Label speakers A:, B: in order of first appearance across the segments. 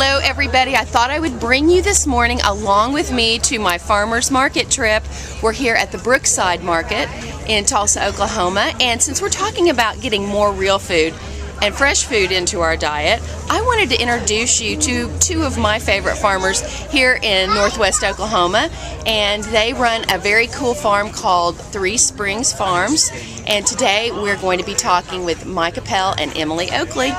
A: Hello everybody, I thought I would bring you this morning along with me to my farmer's market trip. We're here at the Brookside Market in Tulsa, Oklahoma, and since we're talking about getting more real food and fresh food into our diet, I wanted to introduce you to two of my favorite farmers here in Northwest Oklahoma, and they run a very cool farm called Three Springs Farms, and today we're going to be talking with Mike Appel and Emily Oakley.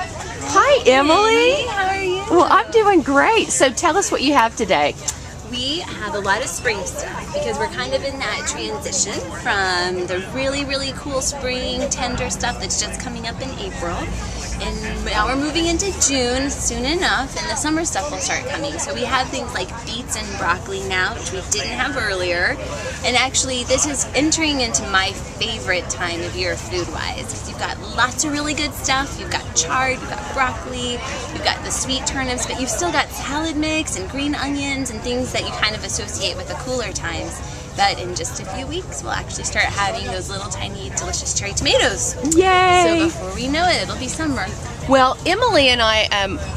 A: Hi Emily!
B: How are you?
A: Well, I'm doing great. So tell us what you have today.
B: We have a lot of spring stuff because we're kind of in that transition from the really cool spring tender stuff that's just coming up in April. And now we're moving into June soon enough, and the summer stuff will start coming. So we have things like beets and broccoli now, which we didn't have earlier. And actually, this is entering into my favorite time of year food-wise, because you've got lots of really good stuff. You've got chard, you've got broccoli, you've got the sweet turnips, but you've still got salad mix and green onions and things that you kind of associate with the cooler times. But in just a few weeks, we'll actually start having those little tiny delicious cherry tomatoes.
A: Yay!
B: So before we know it, it'll be summer.
A: Well, Emily and I,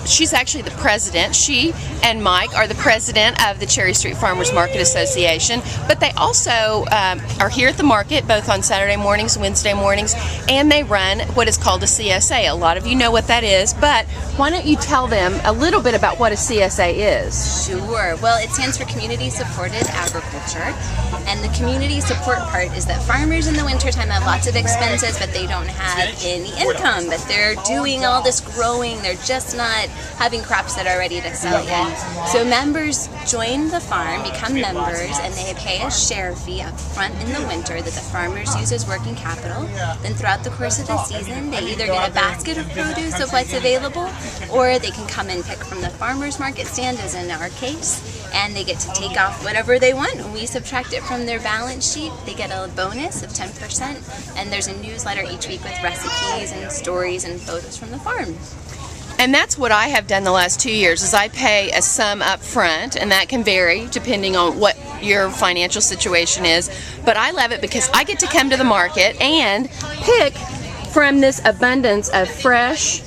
A: she's actually the president. She and Mike are the president of the Cherry Street Farmers Market Association, but they also are here at the market both on Saturday mornings, Wednesday mornings, and they run what is called a CSA. A lot of you know what that is, but why don't you tell them a little bit about what a CSA is?
B: Sure. Well, it stands for Community Supported Agriculture, and the community support part is that farmers in the wintertime have lots of expenses, but they don't have any income, but they're doing all this growing, they're just not having crops that are ready to sell yet. So members join the farm, become members, and they pay a share fee up front in the winter that the farmers use as working capital. Then throughout the course of the season, they either get a basket of produce of what's available, or they can come and pick from the farmer's market stand, as in our case, and they get to take off whatever they want. When we subtract it from their balance sheet, they get a bonus of 10%, and there's a newsletter each week with recipes and stories and photos from the farm.
A: And that's what I have done the last 2 years, is I pay a sum up front, and that can vary depending on what your financial situation is. But I love it because I get to come to the market and pick from this abundance of fresh,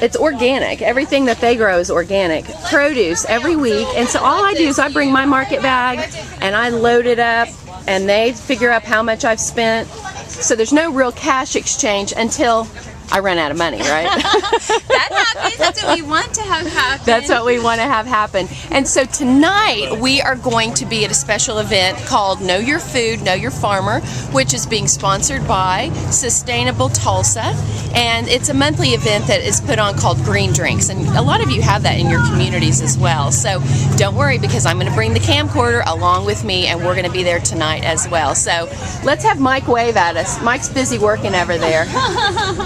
A: it's organic, everything that they grow is organic, produce every week. And so all I do is I bring my market bag and I load it up, and they figure out how much I've spent. So there's no real cash exchange until I run out of money, right?
B: That happens. That's what we want to have happen.
A: That's what we want to have happen. And so tonight we are going to be at a special event called Know Your Food, Know Your Farmer, which is being sponsored by Sustainable Tulsa. And it's a monthly event that is put on called Green Drinks. And a lot of you have that in your communities as well. So don't worry, because I'm going to bring the camcorder along with me, and we're going to be there tonight as well. So let's have Mike wave at us. Mike's busy working over there.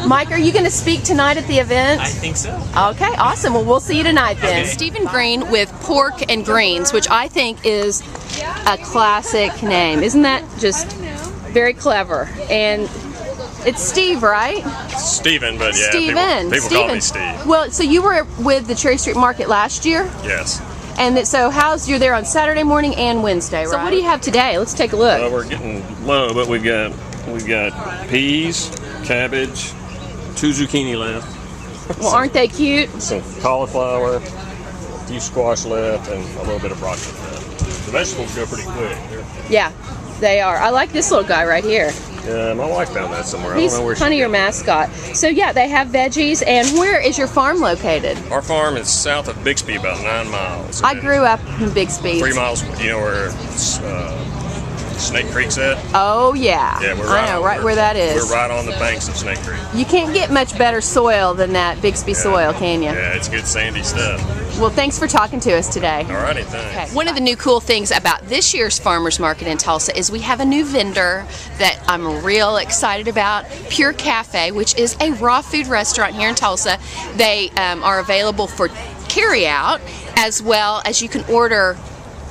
A: Mike, are you going to speak tonight at the event?
C: I think so.
A: Okay, awesome. Well, we'll see you tonight then.
C: Okay.
A: Stephen Green with Pork and Greens, which I think is a classic name. Isn't that just very clever? And it's Steve, right?
C: Stephen, but yeah,
A: Stephen.
C: people call me Steve.
A: Well, so you were with the Cherry Street Market last year?
C: Yes.
A: And so you're there on Saturday morning and Wednesday, right? So what do you have today? Let's take a look.
C: Well, we're getting low, but we've got peas, cabbage, 2 zucchini left.
A: Well, aren't they cute?
C: Some cauliflower, a few squash left, and a little bit of broccoli left. The vegetables go pretty quick.
A: Yeah, they are. I like this little guy right here.
C: Yeah, my wife found that somewhere.
A: He's
C: I don't know where
A: kind of your mascot. So yeah, they have veggies. And where is your farm located?
C: Our farm is south of Bixby, about 9 miles.
A: I grew up in Bixby.
C: 3 miles. You know where Snake Creek's at?
A: Oh yeah.
C: Yeah,
A: I know right where that is.
C: We're right on the banks of Snake Creek.
A: You can't get much better soil than that Bixby soil, can you?
C: Yeah, it's good sandy stuff.
A: Well, thanks for talking to us today.
C: Alrighty, thanks.
A: Okay. One of the new cool things about this year's farmers market in Tulsa is we have a new vendor that I'm real excited about, Pure Cafe, which is a raw food restaurant here in Tulsa. They are available for carry out, as well as you can order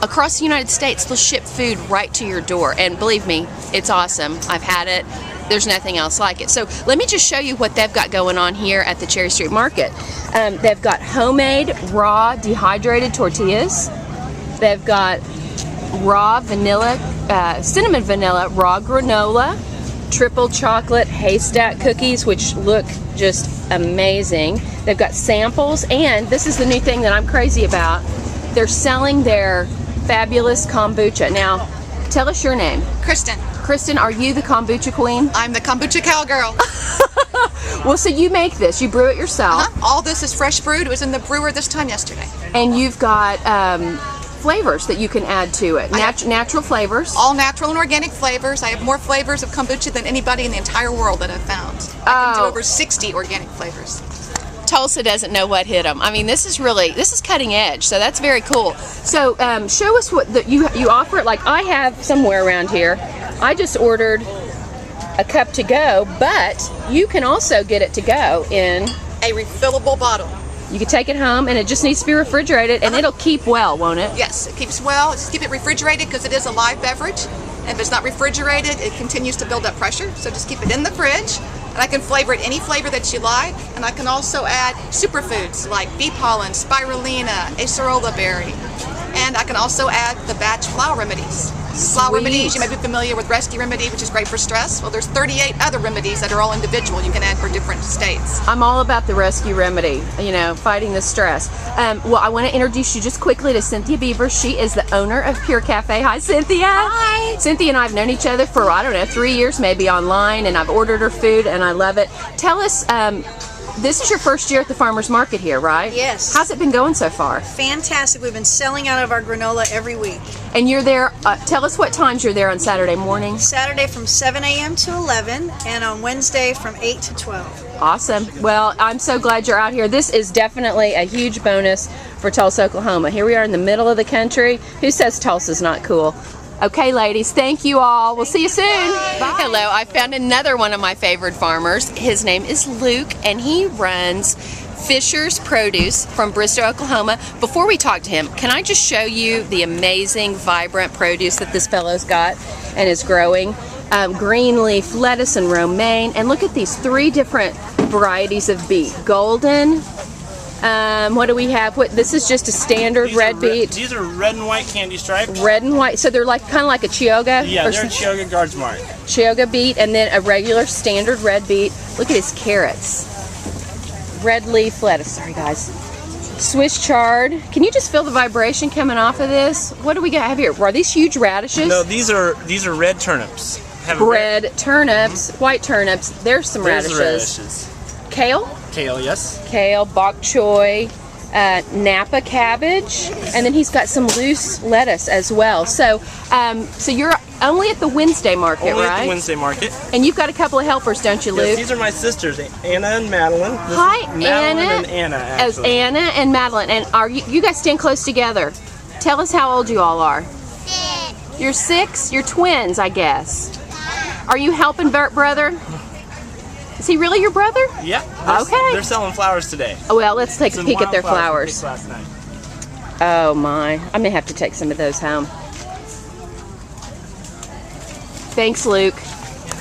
A: across the United States. They'll ship food right to your door, and believe me, it's awesome. I've had it. There's nothing else like it. So let me just show you what they've got going on here at the Cherry Street Market. They've got homemade raw dehydrated tortillas. They've got raw vanilla, cinnamon vanilla raw granola. triple chocolate haystack cookies, which look just amazing. They've got samples, and this is the new thing that I'm crazy about. They're selling their fabulous kombucha. Now, tell us your name.
D: Kristen.
A: Kristen, are you the kombucha queen?
D: I'm the kombucha cowgirl.
A: Well, so you make this. You brew it yourself.
D: All this is fresh brewed. It was in the brewer this time yesterday.
A: And you've got flavors that you can add to it. Natural flavors.
D: All natural and organic flavors. I have more flavors of kombucha than anybody in the entire world that I've found. I can do over 60 organic flavors.
A: Tulsa doesn't know what hit them. I mean, this is cutting edge, so that's very cool. So show us what you offer it. Like I have somewhere around here. I just ordered a cup to go, but you can also get it to go in
D: a refillable bottle.
A: You can take it home, and it just needs to be refrigerated, and it'll keep well, won't it?
D: Yes, it keeps well. Just keep it refrigerated because it is a live beverage. And if it's not refrigerated, it continues to build up pressure. So just keep it in the fridge. And I can flavor it any flavor that you like. And I can also add superfoods like bee pollen, spirulina, acerola berry. And I can also add the batch flower remedies. Flower remedies, you may be familiar with Rescue Remedy, which is great for stress. Well, there's 38 other remedies that are all individual you can add for different states.
A: I'm all about the Rescue Remedy, you know, fighting the stress. Well, I want to introduce you just quickly to Cynthia Beaver. She is the owner of Pure Cafe. Hi, Cynthia.
D: Hi.
A: Cynthia and I have known each other for, I don't know, 3 years maybe online, and I've ordered her food, and I love it. Tell us, this is your first year at the farmer's market here, right?
E: Yes.
A: How's it been going so far?
E: Fantastic. We've been selling out of our granola every week.
A: And you're there, tell us what times you're there on Saturday morning.
E: Saturday from 7 a.m. to 11, and on Wednesday from 8 to 12.
A: Awesome. Well, I'm so glad you're out here. This is definitely a huge bonus for Tulsa, Oklahoma. Here we are in the middle of the country. Who says Tulsa's not cool? Okay, ladies, thank you all. We'll see you soon. Bye. Hello, I found another one of my favorite farmers. His name is Luke, and he runs Fisher's Produce from Bristow, Oklahoma. Before we talk to him, can I just show you the amazing, vibrant produce that this fellow's got and is growing? Green leaf lettuce and romaine. And look at these 3 different varieties of beet. Golden. What do we have? This is just a standard red beet.
F: These are red and white candy striped.
A: Red and white, so they're like kind of like a Chioggia.
F: Yeah, they're a Chioggia Guards Mark.
A: Chioggia beet, and then a regular standard red beet. Look at his carrots. Red leaf lettuce. Sorry, guys. Swiss chard. Can you just feel the vibration coming off of this? What do we have here? Are these huge radishes?
F: No, these are red turnips.
A: Red turnips, white turnips. There's some radishes.
F: Radishes.
A: Kale.
F: Kale, yes.
A: Kale, bok choy, Napa cabbage, and then he's got some loose lettuce as well. So, so you're only at the Wednesday market,
F: only
A: right?
F: At the Wednesday market.
A: And you've got a couple of helpers, don't you, Luke?
F: Yes, these are my sisters, Anna and Madeline.
A: Hi,
F: Madeline
A: Anna.
F: and Anna, actually.
A: As Anna and Madeline. And are you guys stand close together? Tell us how old you all are.
G: 6.
A: You're 6. You're twins, I guess. Are you helping Bert, brother? Is he really your brother?
F: Yeah.
A: Okay.
F: They're selling flowers today.
A: Oh, well, let's take a
F: Some
A: peek at their
F: wildflowers
A: flowers.
F: we picked last night.
A: Oh my, I may have to take some of those home. Thanks, Luke.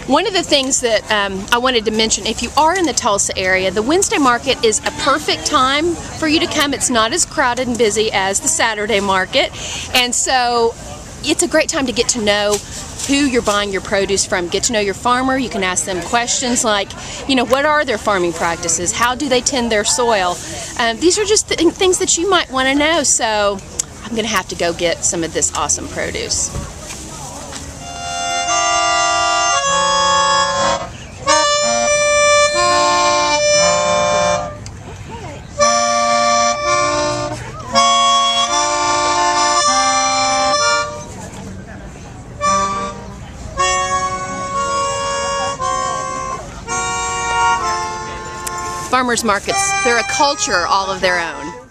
A: One of the things that I wanted to mention, if you are in the Tulsa area, the Wednesday market is a perfect time for you to come. It's not as crowded and busy as the Saturday market, and so it's a great time to get to know who you're buying your produce from. Get to know your farmer. You can ask them questions like, you know, what are their farming practices? How do they tend their soil? These are just things that you might want to know. So I'm going to have to go get some of this awesome produce. Farmers markets, they're a culture all of their own.